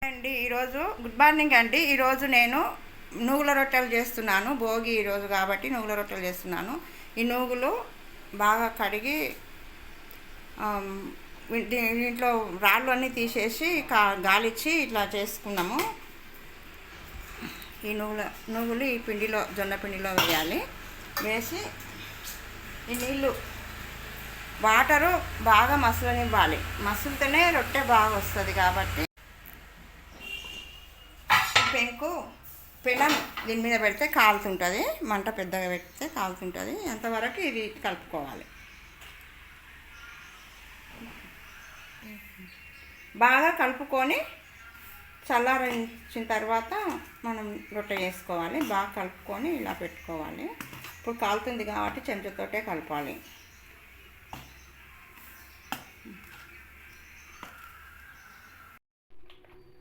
అండి good morning అండి. ఈరోజు నేను నూగుల రొట్టెలు చేస్తున్నాను. భోగి ఈరోజు కాబట్టి నూగుల రొట్టెలు చేస్తున్నాను. ఈ నూగులు బాగా కడిగి దీంట్లో రాళ్ళు అన్నీ తీసేసి గాలిచ్చి ఇట్లా చేసుకున్నాము. ఈ నూగులు ఈ పిండిలో జొన్న పిండిలో వేయాలి. వేసి ఈ నీళ్ళు వాటరు బాగా మసలనివ్వాలి. మసులుతూనే రొట్టె బాగా వస్తుంది కాబట్టి పెనం దీని మీద పెడితే కాలుతుంటుంది. మంట పెద్దగా పెడితే కాలుతుంటుంది. అంతవరకు ఇది కలుపుకోవాలి. బాగా కలుపుకొని చల్లారించిన తర్వాత మనం రొట్టె చేసుకోవాలి. బాగా కలుపుకొని ఇలా పెట్టుకోవాలి. ఇప్పుడు కాలుతుంది కాబట్టి చెంచాతోటే కలపాలి.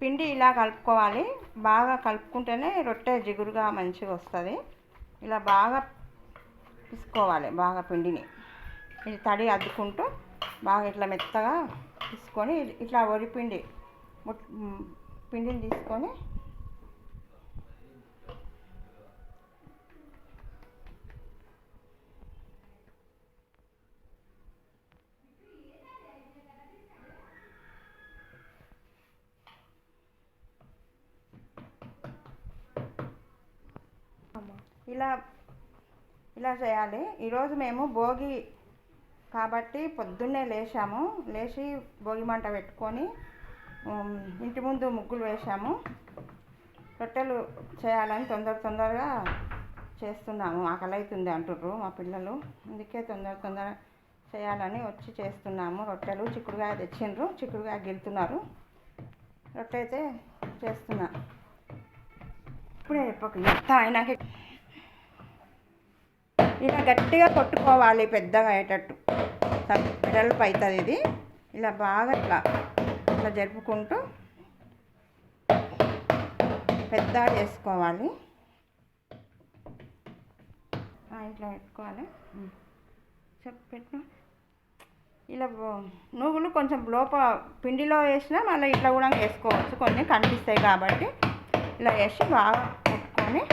పిండి ఇలా కలుపుకోవాలి. బాగా కలుపుకుంటేనే రొట్టె జిగురుగా మంచిగా వస్తుంది. ఇలా బాగా పిసుకోవాలి. బాగా పిండిని ఇది తడి అద్దుకుంటూ బాగా ఇట్లా మెత్తగా తీసుకొని ఇట్లా వరిపిండిని తీసుకొని ఇలా చేయాలి. ఈరోజు మేము భోగి కాబట్టి పొద్దున్నే లేచి భోగి మంట పెట్టుకొని ఇంటి ముందు ముగ్గులు వేసాము. రొట్టెలు చేయాలని తొందరగా చేస్తున్నాము. ఆకలి అవుతుంది అంటుర్రు మా పిల్లలు. అందుకే తొందర చేయాలని వచ్చి చేస్తున్నాము. రొట్టెలు చిక్కుడుకాయ తెచ్చిండ్రు. చిక్కుడుకాయ గిలుతున్నారు. రొట్టె అయితే చేస్తున్నా. ఇప్పుడే చెప్పక అయినాక ఇలా గట్టిగా కొట్టుకోవాలి. పెద్దగా అయ్యేటట్టు వెడల్పు అవుతుంది ఇది. ఇలా బాగా ఇట్లా జరుపుకుంటూ పెద్దగా చేసుకోవాలి. ఇట్లా పెట్టుకోవాలి. పెట్టు. ఇలా నువ్వులు కొంచెం పిండిలో వేసినా మళ్ళీ ఇట్లా కూడా వేసుకోవచ్చు. కొన్ని కనిపిస్తాయి కాబట్టి ఇలా వేసి బాగా కొట్టుకొని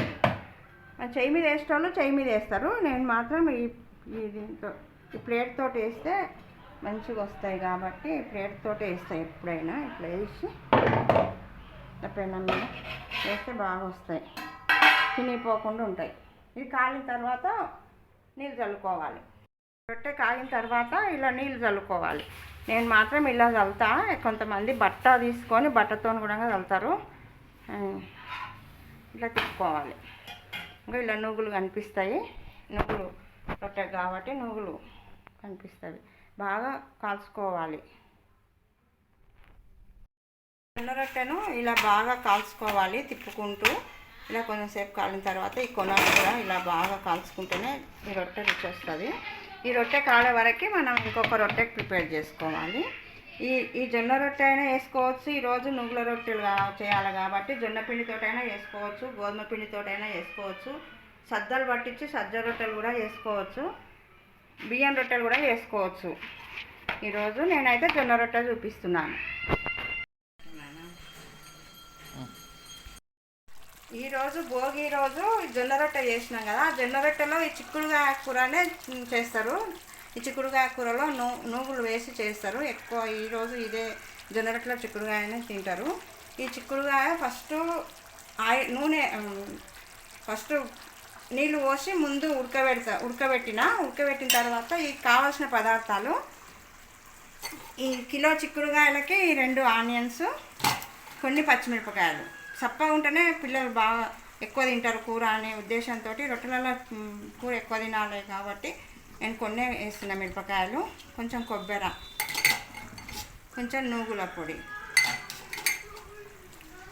చెయ్యి మీద వేసేటోళ్ళు చెయ్యి మీద వేస్తారు. నేను మాత్రం దీంతో ఈ ప్లేట్ తోటి వేస్తే మంచిగా వస్తాయి కాబట్టి ప్లేట్ తోటి వేస్తాయి. ఎప్పుడైనా ఇట్లా వేసి పెనం మీద వేస్తే బాగా వస్తాయి. తినిపోకుండా ఉంటాయి. ఇది కాలిన తర్వాత నీళ్ళు చల్లుకోవాలి. రొట్టె కాగిన తర్వాత ఇలా నీళ్ళు చల్లుకోవాలి. నేను మాత్రం ఇలా చల్లుతా. కొంతమంది బట్ట తీసుకొని బట్టతో కూడా చల్లుతారు. ఇట్లా తిప్పుకోవాలి. ఇంకా ఇలా నూగులు కనిపిస్తాయి. నూగులు రొట్టె కాబట్టి నూగులు కనిపిస్తుంది. బాగా కాల్చుకోవాలి. జొన్న రొట్టెను ఇలా బాగా కాల్చుకోవాలి. తిప్పుకుంటూ ఇలా కొంచెంసేపు కాలిన తర్వాత ఈ కొనలు కూడా ఇలా బాగా కాల్చుకుంటేనే ఈ రొట్టె రుచి వస్తుంది. ఈ రొట్టె కాలే వరకు మనం ఇంకొక రొట్టె ప్రిపేర్ చేసుకోవాలి. ఈ జొన్న రొట్టె అయినా వేసుకోవచ్చు. ఈరోజు నువ్వుల రొట్టెలు చేయాలి కాబట్టి జొన్న పిండితోటైనా వేసుకోవచ్చు. గోధుమ పిండితోటైనా వేసుకోవచ్చు. సజ్జలు పట్టించి సజ్జ రొట్టెలు కూడా వేసుకోవచ్చు. బియ్యం రొట్టెలు కూడా వేసుకోవచ్చు. ఈరోజు నేనైతే జొన్న రొట్టె చూపిస్తున్నాను. ఈరోజు భోగి రోజు జొన్న రొట్టె చేసినాం కదా. జొన్న రొట్టెలో ఈ చిక్కుడుకాయ కూరనే చేస్తారు. ఈ చిక్కుడుకాయ కూరలో నూగులు వేసి చేస్తారు ఎక్కువ. ఈరోజు ఇదే జొన్న రొట్టెలో చిక్కుడుకాయనే తింటారు. ఈ చిక్కుడుకాయ ఫస్ట్ నీళ్ళు పోసి ముందు ఉడకబెట్టిన తర్వాత ఈ కావాల్సిన పదార్థాలు ఈ కిలో చిక్కుడుకాయలకి 2 ఆనియన్స్, కొన్ని పచ్చిమిరపకాయలు. చప్పగా ఉంటేనే పిల్లలు బాగా ఎక్కువ తింటారు కూర అనే ఉద్దేశంతో. రొట్టెలలో కూర ఎక్కువ తినాలి కాబట్టి నేను కొన్ని వేస్తున్నా. మిరపకాయలు, కొంచెం కొబ్బరి, కొంచెం నూగుల పొడి,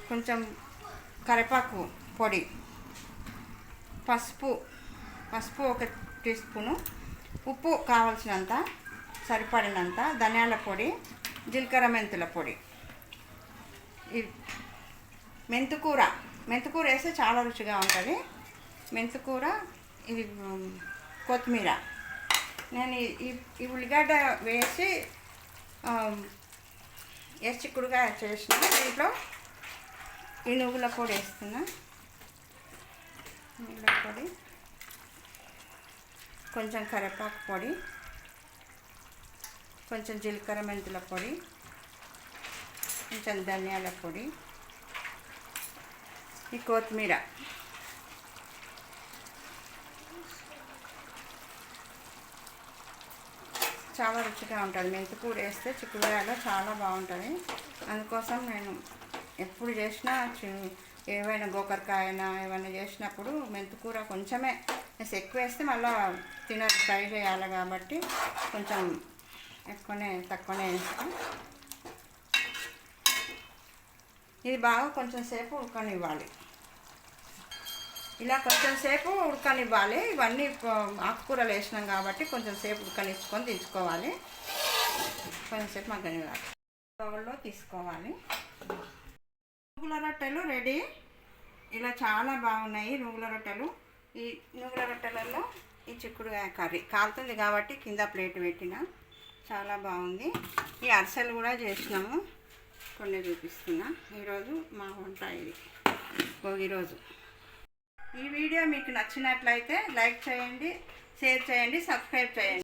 కొంచెం కరివేపాకు పొడి, పసుపు 1 టీ స్పూను, ఉప్పు కావాల్సినంత సరిపడినంత, ధనియాల పొడి, జీలకర్ర మెంతుల పొడి. మెంతుకూర వేస్తే చాలా రుచిగా ఉంటుంది. మెంతుకూర, ఇది కొత్తిమీర. నేను ఈ ఉల్లిగడ్డ వేసి చిక్కుడుగా చేసిన. దీంట్లో ఈ నువ్వుల పొడి వేస్తున్నా. నువ్వుల పొడి, కొంచెం కరివేపాకు పొడి, కొంచెం జీలకర్ర మెంతుల పొడి, కొంచెం ధనియాల పొడి, ఈ కొత్తిమీర, చాలా రుచిగా ఉంటుంది. మెంతికూర వేస్తే చిక్కుడుకాయలో చాలా బాగుంటుంది. అందుకోసం నేను ఎప్పుడు చేసినా ఏవైనా గోకరకాయనా ఏమైనా చేసినప్పుడు మెంతికూర కొంచెమే ఎక్కువ వేస్తే మళ్ళీ ట్రై చేయాలి కాబట్టి కొంచెం తక్కువనే వేస్తాం. ఇది బాగా కొంచెం సేపు ఉడకనివ్వాలి. ఇలా కొంచెం సేపు ఉడకనివ్వాలి. ఇవన్నీ ఆకుకూరలు వేసినాం కాబట్టి కొంచెం సేపు ఉడకనిచ్చుకొని దించుకోవాలి. కొంచెంసేపు మగ్గనివ్వాలి. బౌల్లో తీసుకోవాలి. నువ్వుల రొట్టెలు రెడీ. ఇలా చాలా బాగున్నాయి నువ్వుల రొట్టెలు. ఈ నువ్వుల రొట్టెలలో ఈ చిక్కుడుకాయ కర్రీ కాలుతుంది కాబట్టి కింద ప్లేట్ పెట్టిన చాలా బాగుంది. ఈ అరిసెలు కూడా చేసినాము, కొన్ని చూపిస్తున్నా. ఈరోజు మా వంట ఇది భోగి రోజు. ఈ వీడియో మీకు నచ్చినట్లయితే లైక్ చేయండి, షేర్ చేయండి, సబ్స్క్రైబ్ చేయండి.